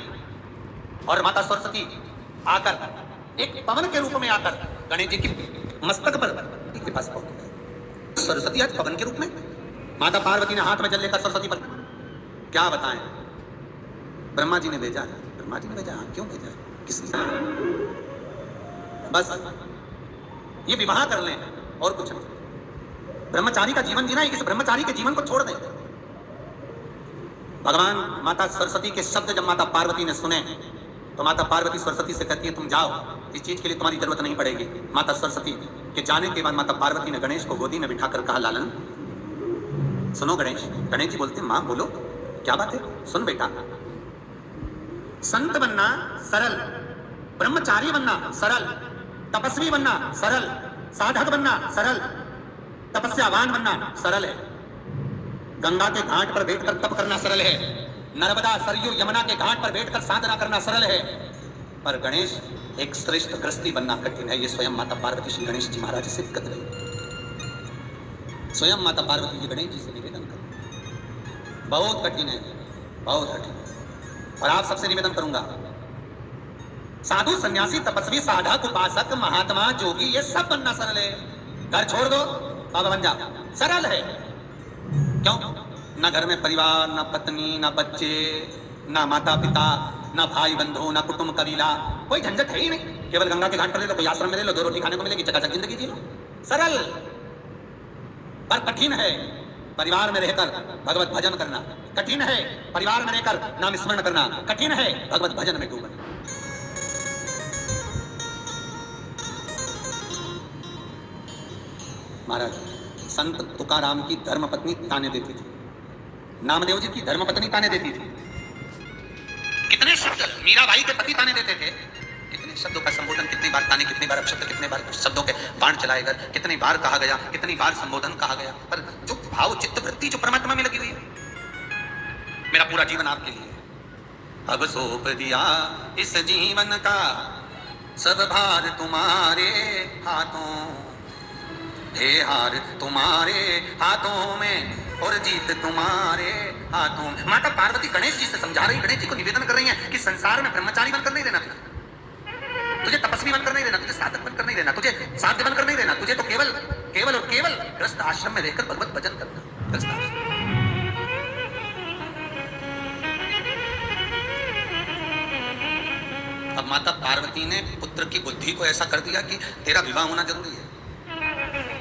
और माता सरस्वती आकर एक पवन के रूप में आकर गणेश जी की मस्तक पर के पास पहुंच गए। सरस्वती आज पवन के रूप में, माता पार्वती ने हाथ में जल लेकर सरस्वती पर, क्या बताएं, ब्रह्मा जी ने भेजा, ब्रह्मा जी ने भेजा, क्यों भेजा, किस लिए, बस ये विवाह कर लें और कुछ नहीं। ब्रह्मचारी का जीवन जीना है, इस ब्रह्मचारी के जीवन को छोड़ दें। भगवान माता सरस्वती के शब्द जब माता पार्वती ने सुने तो माता पार्वती सरस्वती से कहती है तुम जाओ, इस चीज के लिए तुम्हारी जरूरत नहीं पड़ेगी। माता सरस्वती के जाने के बाद माता पार्वती ने गणेश को गोदी में बिठाकर कहा, लालन सुनो गणेश। गणेश जी बोलते माँ बोलो क्या बात है, सुन बेटा, संत बनना सरल, ब्रह्मचारी बनना सरल, तपस्वी बनना सरल, साधक बनना सरल, तपस्यावान बनना सरल है। गंगा के घाट पर बैठकर तप करना सरल है, नर्मदा सरयू यमुना के घाट पर बैठकर साधना करना सरल है, पर गणेश एक श्रेष्ठ गृहस्थी बनना कठिन है। ये स्वयं माता पार्वती श्री गणेश जी महाराज से कह रही, स्वयं माता पार्वती जी गणेश जी से निवेदन कर, बहुत कठिन है, बहुत कठिन। और आप सबसे निवेदन करूंगा, साधु सन्यासी तपस्वी साधक उपासक महात्मा जोगी ये सब बनना सरल है। घर छोड़ दो बाबा बन जाओ, सरल है। क्यों? ना घर में परिवार, ना पत्नी, ना बच्चे, ना माता पिता, ना भाई बंधु, ना कुटुंब कबीला, कोई झंझट है ही नहीं। केवल गंगा के घाट पर ले लो, कोई आश्रम में ले लो, 2 रोटी खाने को मिलेगी, चकाचक जिंदगी जी लो, सरल। पर कठिन है परिवार में रहकर भगवत भजन करना, कठिन है परिवार में रहकर नाम स्मरण करना, कठिन है भगवत भजन में डूबना। महाराज संत तुकाराम की धर्मपत्नी ताने देती थी, नामदेव जी की धर्मपत्नी ताने देती थी। कितने शब्द मीराबाई के पति ताने देते थे, कितने शब्दों का संबोधन, कितनी बार ताने, कितनी बार अपशब्द, कितने बार शब्दों के बाण चलाए गए, कितनी बार कहा गया, कितनी बार संबोधन कहा गया, पर जो भाव चित्त वृत्ति जो परमात्मा में लगी हुई है। मेरा पूरा जीवन आपके लिए, अब सौंप दिया इस जीवन का सब भार तुम्हारे हाथों, हे हार तुम्हारे हाथों में और जीत तुम्हारे हाथों में। माता पार्वती गणेश जी से समझा रही, गणेश जी को निवेदन कर रही हैं कि संसार में ब्रह्मचारी बनकर नहीं रहना, तुझे तपस्वी बनकर नहीं रहना, तुझे साधक बनकर नहीं रहना, तुझे साध्य बनकर नहीं रहना, तुझे तो केवल केवल और केवल गृहस्थ आश्रम में रहकर भगवत भजन करना, गृहस्थ आश्रम। अब माता पार्वती ने पुत्र की बुद्धि को ऐसा कर दिया कि तेरा विवाह होना जरूरी है,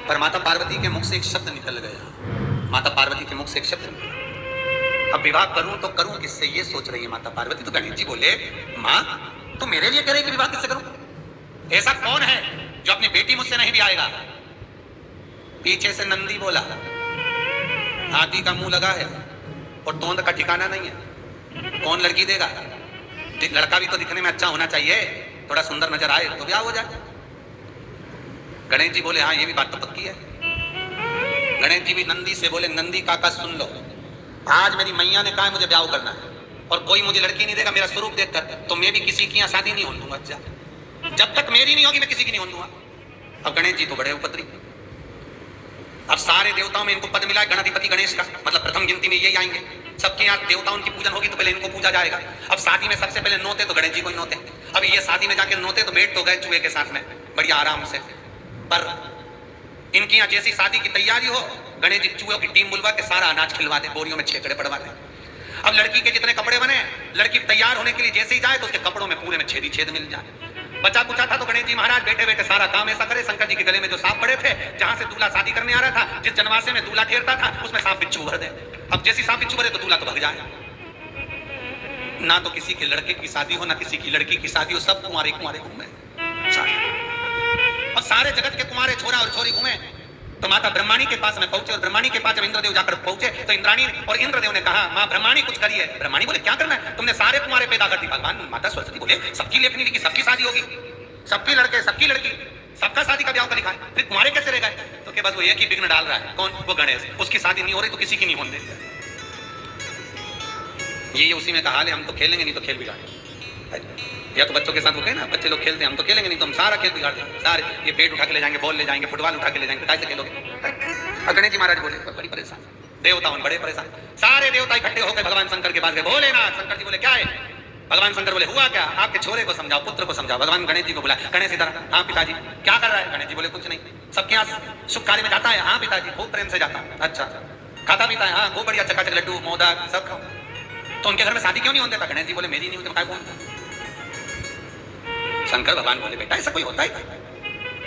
पर माता पार्वती के मुख से एक शब्द निकल गया, माता पार्वती के मुख से एक शब्द निकल। अब विवाह करूं तो करूं किससे, ये सोच रही है माता पार्वती। तो गणेश जी बोले, मां तो मेरे लिए कह रही कि विवाह किससे करूं? ऐसा कौन है जो अपनी बेटी मुझसे नहीं भी आएगा? पीछे से नंदी बोला, हाथी का मुंह लगा है और तोंद का ठिकाना नहीं है, कौन लड़की देगा? लड़का भी तो दिखने में अच्छा होना चाहिए, थोड़ा सुंदर नजर आए तो ब्याह हो जाए। गणेश जी बोले, हाँ ये भी बात तो पक्की है। गणेश जी भी नंदी से बोले, नंदी काका सुन लो, आज मेरी मैया ने कहा है मुझे ब्याह करना है और कोई मुझे लड़की नहीं देगा मेरा स्वरूप देखकर, तो मैं भी किसी की यहाँ शादी नहीं होने दूंगा। जब तक मेरी नहीं होगी मैं किसी की नहीं होने दूंगा। अब गणेश जी तो बड़े उपद्री, अब सारे देवताओं में इनको पद मिला है गणाधिपति गणेश का, मतलब प्रथम गिनती में ये आएंगे। सबके यहाँ देवताओं की पूजन होगी तो पहले इनको पूजा जाएगा। अब शादी में सबसे पहले नोते तो गणेश जी को ही नोते। अब ये शादी में जाके नोते तो बैठ तो गए चूहे के साथ में बढ़िया आराम से, पर इनकी यहाँ जैसी शादी की तैयारी हो, गणेश जी चूहों की टीम बुलवा के सारा अनाज खिलवा दे, बोरियों में छेकड़े पड़वा दे। अब लड़की के जितने कपड़े बने, लड़की तैयार होने के लिए जैसे ही जाए तो उसके कपड़ों में पूरे में छेद ही छेद मिल जाए। बचा कुचा था तो गणेश जी महाराज बैठे बैठे सारा काम ऐसा करे, शंकर जी के गले में जो सांप पड़े थे, जहां से दूल्हा शादी करने आ रहा था, जिस जनवासे में दूल्हा ठहरता था, उसमें सांप बिच्छू भर दे। अब जैसी सांप बिच्छू भरे तो दूल्हा तो भाग जाए। ना तो किसी के लड़के की शादी हो, ना किसी की लड़की की शादी हो, सब कुंवारे कुंवारे घूमे और सारे जगत के कुंवारे छोरा और छोरी घूमे। तो माता ब्रह्माणी के पास में पहुंचे और ब्रह्माणी के पास जब इंद्रदेव जाकर पहुंचे तो इंद्राणी और इंद्रदेव ने कहा, मां ब्रह्माणी कुछ करिए। ब्रह्माणी बोले, क्या करना है? तुमने सारे कुंवारे पैदा कर दी। भगवान माता सरस्वती बोले, सबकी लेखनी लिखी, सबकी शादी होगी, सबके लड़के, सबकी लड़की, सबका शादी का ब्याह का लिखा है, फिर कुंवारे कैसे रह गए? तो के बाद वो एक ही विघ्न डाल रहा है, कौन? वो गणेश। उसकी शादी नहीं हो रही तो किसी की नहीं होने देते। ये उसी में कहा, हम तो खेलेंगे नहीं तो खेल बिगाड़ेंगे। या तो बच्चों के साथ वो कहे ना, बच्चे लोग खेलते हैं, हम तो खेलेंगे नहीं तो हम सारा खेल बिगाड़ देंगे, सारे ये बैट उठा के ले जाएंगे, बॉल ले जाएंगे, फुटबॉल उठा के ले जाएंगे, कैसे खेलोगे? गणेश जी महाराज बोले, बड़ी परेशान, देवताओं बड़े परेशान। सारे देवता इकट्ठे होकर भगवान शंकर के पास गए, भोलेनाथ। शंकर जी बोले, क्या है? भगवान शंकर बोले हुआ क्या, आपके छोरे को समझाओ, पुत्र को समझाओ। भगवान गणेश जी को बुलाया, गणेश इधर। हाँ पिताजी। क्या कर रहा है? गणेश जी बोले कुछ नहीं। सबके यहाँ शुभ कार्य में जाता है? हाँ पिताजी, खूब प्रेम से जाता है। अच्छा। खाता पीता है? हाँ खूब बढ़िया, चकाचक लड्डू मोदक सब खाओ। तो उनके घर में शादी क्यों नहीं होने देता? गणेश जी बोले मेरी नहीं होती, मैं कौन? शंकर भगवान बोले बेटा ऐसा कोई होता है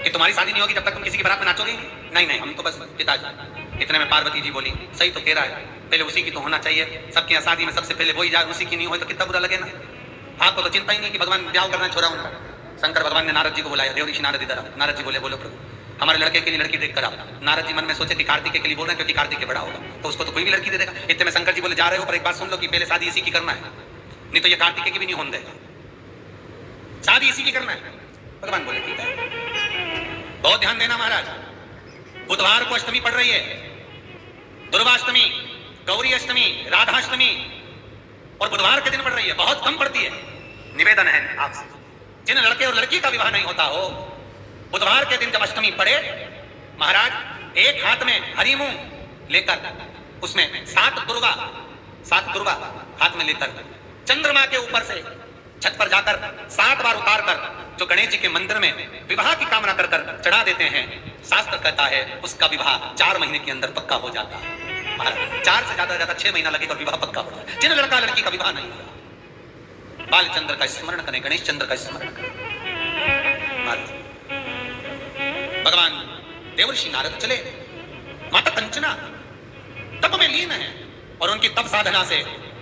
कि तुम्हारी शादी नहीं होगी जब तक तुम किसी की बारात में नाचोगे? नहीं नहीं, हम तो बस पिताजी। इतने में पार्वती जी बोली सही तो कह रहा है, पहले उसी की तो होना चाहिए, सबके यहाँ शादी में सबसे पहले वही जाए, उसी की नहीं हो तो कितना बुरा लगे ना। आपको तो चिंता ही नहीं कि भगवान ब्याह करना छोड़ा उनका। शंकर भगवान ने नारद जी को बुलाया, देव ऋषि नारद इधर आओ। नारद जी बोले बोलो प्रभु हमारे लड़के के लिए लड़की देख कर आओ। नारद जी मन में सोचे कि कार्तिक के लिए बोल रहे हैं क्योंकि कार्तिक के बड़ा होगा तो उसको तो कोई भी लड़की दे देगा। इतने में शंकर जी बोले जा रहे हो पर एक बात सुन लो कि पहले शादी इसी की करना है, नहीं तो ये कार्तिक की भी नहीं होने देगा, शादी इसी की करना है। भगवान बोले ठीक है। बहुत ध्यान देना महाराज, बुधवार को अष्टमी पड़ रही है, दुर्गाष्टमी, गौरी अष्टमी, राधाष्टमी और बुधवार के दिन पड़ रही है, बहुत कम पड़ती है। निवेदन है आपसे, जिन लड़के और लड़की का विवाह नहीं होता हो, बुधवार के दिन जब अष्टमी पड़े, महाराज एक हाथ में हरी मूंग लेकर उसमें सात दुर्गा हाथ में लेकर चंद्रमा के ऊपर से छत पर जाकर 7 बार उतार कर जो गणेश जी के मंदिर में विवाह की कामना कर कर चढ़ा देते हैं, शास्त्र कहता है उसका विवाह 4 महीने के अंदर पक्का हो जाता है। महाराज 4 से ज्यादा 6 महीना लगेगा विवाह पक्का हो जाए। जिन लड़का लड़की का विवाह नहीं हुआ, बालचंद्र का स्मरण करें, गणेश चंद्र का स्मरण करें। महाराज भगवान देवर्षि नारद चले, माता कंचना तप में लीन है और उनकी तप साधना से,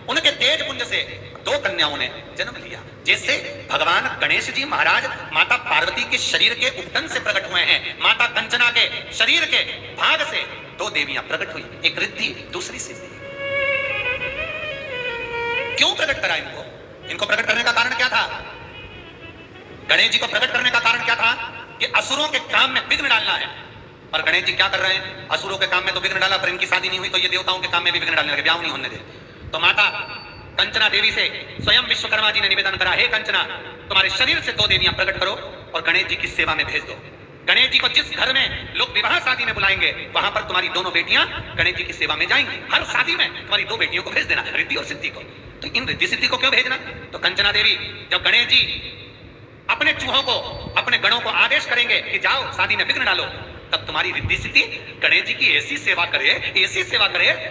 उनके तेज पुंज से 2 कन्याओं ने जन्म लिया। जैसे भगवान गणेश जी महाराज माता पार्वती के शरीर के उपटन से प्रकट हुए हैं, माता कंचना के शरीर के भाग से 2 देवियां प्रकट हुई, एक रिद्धि दूसरी सिद्धि। क्यों प्रकट करा इनको? इनको प्रकट करने का कारण क्या था? गणेश जी को प्रकट करने का कारण क्या था? कि असुरों के काम में विघ्न डालना है। और गणेश जी क्या कर रहे हैं? असुरों के काम में तो विघ्न डाला, पर इनकी शादी नहीं हुई तो ये देवताओं के काम में भी विघ्न डालने लगे, ब्याह नहीं होने दे। तो माता कंचना देवी से स्वयं विश्वकर्मा जी ने निवेदन करा, हे कंचना तुम्हारे शरीर से 2 देवियां प्रकट करो और गणेश जी की सेवा में भेज दो। गणेश जी को जिस घर में लोग विवाह शादी में बुलाएंगे वहां पर तुम्हारी दोनों बेटियां गणेश जी की सेवा में जाएंगी। हर शादी में तुम्हारी 2 बेटियों को भेज देना, रिद्धि और सिद्धि को। तो इन रिद्धि सिद्धि को क्यों भेजना? तो कंचना देवी जब गणेश जी अपने चूहों को, अपने गणों को आदेश करेंगे कि जाओ शादी में विघ्न डालो, तब तुम्हारी रिद्धि सिद्धि गणेश जी की ऐसी सेवा करे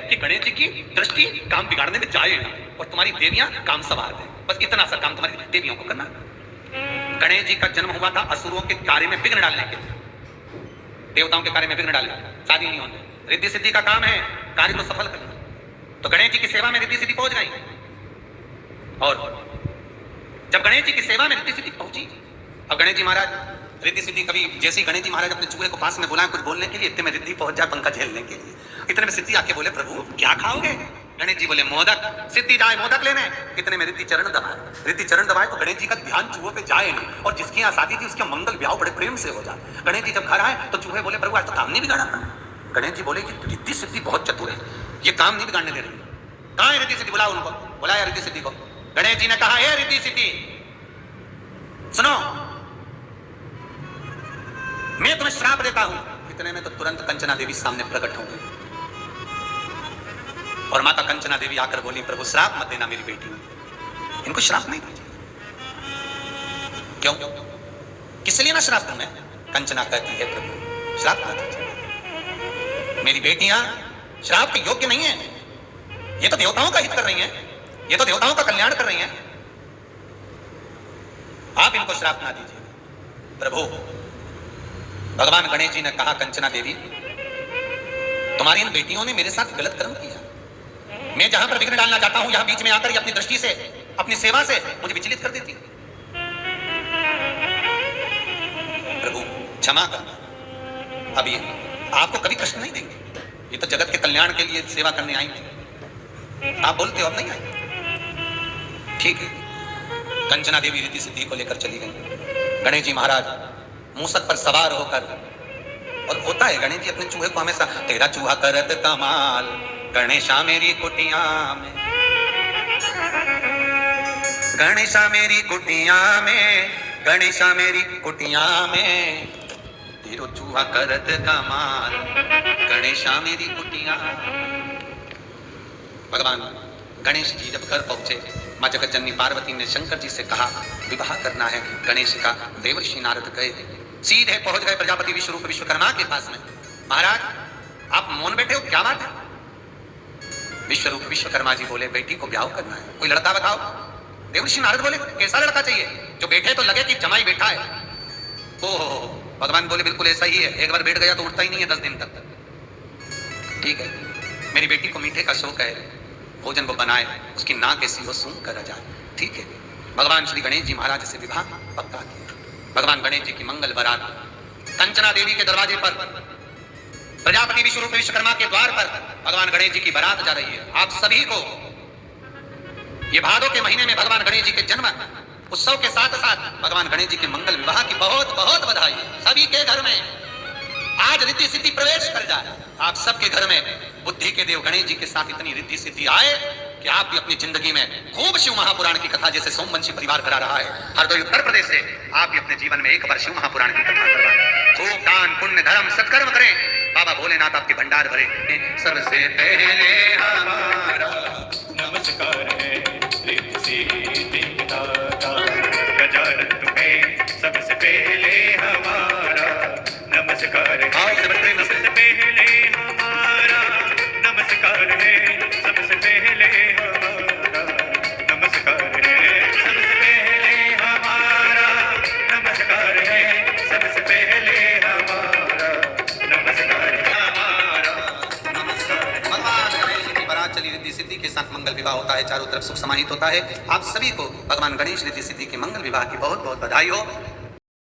कि गणेश जी की दृष्टि काम बिगाड़ने में जाए ना और तुम्हारी देवियां काम संवार दें। बस इतना सा काम तुम्हारी देवियों को करना। गणेश जी का जन्म हुआ था असुरों के कार्य में विघ्न डालने के लिए, देवताओं के कार्य में विघ्न डालने, शादी नहीं होने। रिद्धि सिद्धि का काम है कार्य को सफल करना। तो गणेश जी की सेवा में रिद्धि सिद्धि पहुंच गई और जब गणेश जी की सेवा में रिद्धि सिद्धि पहुंची, अब गणेश जी महाराज रिद्धि सिद्धि कभी जैसे गणेश जी महाराज अपने चूहे को पास में बुलाए कुछ बोलने के लिए, इतने में रिद्धि पहुंच जाए पंखा झेलने के लिए। इतने में सिद्धि आके बोले प्रभु क्या खाओगे? गणेश जी बोले मोदक। सिद्धि जाए मोदक लेने, इतने में रिद्धि चरण दबाए। रिद्धि चरण दबाए तो गणेश जी का ध्यान चूहों पे जाए नहीं और जिसकी यहाँ शादी थी उसके मंगल ब्याह बड़े प्रेम से हो जाए। गणेश जी जब घर आए तो चूहे बोले प्रभु आज तो काम नहीं बिगाड़ा था। गणेश जी बोले कि रिद्धि सिद्धि बहुत चतुर है, ये काम नहीं बिगाड़ने दे रही। कहाँ है रिद्धि सिद्धि? बुलाओ उनको। बुलाया रिद्धि सिद्धि को। गणेश जी ने कहा हे रिद्धि सिद्धि सुनो, मैं तुम्हें श्राप देता हूं। इतने में तो तुरंत कंचना देवी सामने प्रकट हो गई और माता कंचना देवी आकर बोली प्रभु श्राप मत देना मेरी बेटी, इनको श्राप नहीं दीजिए। क्यों? किस लिए ना श्राप दूं मैं? कंचना कहती है प्रभु श्राप मत दीजिए, मेरी बेटियां श्राप के योग्य नहीं है, ये तो देवताओं का हित कर रही हैं, ये तो देवताओं का कल्याण कर रही हैं, आप इनको श्राप ना दीजिए। प्रभु भगवान गणेश जी ने कहा कंचना देवी तुम्हारी इन बेटियों ने मेरे साथ गलत कर्म किया, मैं जहां पर विघ्न डालना चाहता हूं यहां बीच में आकर ये अपनी दृष्टि से, अपनी सेवा से मुझे विचलित कर देती। प्रभु क्षमा कर, अब ये आपको कभी कष्ट नहीं देंगे, ये तो जगत के कल्याण के लिए सेवा करने आएंगे, आप बोलते हो अब नहीं आएंगे। ठीक है। कंचना देवी रिद्धि सिद्धि को लेकर चली गई। गणेश जी महाराज मूसक पर सवार होकर, और होता है गणेश जी अपने चूहे को हमेशा तेरा चूहा करत कमाल गणेशा मेरी कुटिया में, गणेशा मेरी कुटिया में, गणेशा मेरी कुटिया में, तेरो चूहा करत कमाल गणेशा मेरी कुटिया। भगवान गणेश जी जब घर पहुंचे माँ जगत जननी पार्वती ने शंकर जी से कहा विवाह करना है गणेश का। देवर्षि नारद गए, सीधे पहुंच गए प्रजापति विश्वरूप विश्वकर्मा के पास में। महाराज आप मौन बैठे हो, क्या बात है? विश्वरूप विश्वकर्मा जी बोले बेटी को ब्याह करना है, कोई लड़का बताओ। देवर्षि नारद बोले कैसा लड़का चाहिए जो बैठे तो लगे कि जमाई बैठा है। ओहो, भगवान बोले बिल्कुल ऐसा ही है, एक बार बैठ गया तो उठता ही नहीं है 10 दिन तक। ठीक है, मेरी बेटी को मीठे का शौक है, भोजन वो बनाए, उसकी नाक ऐसी हो सूंघ कर जाए। ठीक है, भगवान श्री गणेश जी महाराज से विवाह पक्का किया। भगवान गणेश जी की मंगल बारात कंचना देवी के दरवाजे पर, प्रजापति विश्वरूप विश्वकर्मा के द्वार पर भगवान गणेश जी की बारात जा रही है। आप सभी को ये भादों के महीने में भगवान गणेश जी के जन्म उत्सव के साथ साथ भगवान गणेश जी के मंगल विवाह की बहुत बहुत बधाई। सभी के घर में आज रिद्धि सिद्धि प्रवेश कर जाए। आप सबके घर में बुद्धि के देव गणेश जी के साथ इतनी रिद्धि सिद्धि आए कि आप भी अपनी जिंदगी में खूब शिव महापुराण की कथा, जैसे सोमवंशी परिवार करा रहा है हरदोई उत्तर प्रदेश से, आप भी अपने जीवन में एक बार शिव महापुराण की कथा करवाएं। खूब दान पुण्य धर्म सत्कर्म करें, बाबा भोलेनाथ आपके भंडार भरे। सबसे पहले हमारा नमस्कार है रिद्धि सिद्धि दाता गजानन तुम्हें, सबसे पहले हमारा नमस्कार है। सबसे पहले हमारा नमस्कार है, सबसे पहले हमारा नमस्कार है, सबसे पहले हमारा नमस्कार है, सबसे पहले हमारा नमस्कार है, हमारा नमस्कार। भगवान गणेश जी की बारात चली, रिद्धि सिद्धि के साथ मंगल विवाह होता है, चारों तरफ सुख समाहित होता है। आप सभी को भगवान गणेश रिद्धि सिद्धि के मंगल विवाह की बहुत बहुत बधाई हो।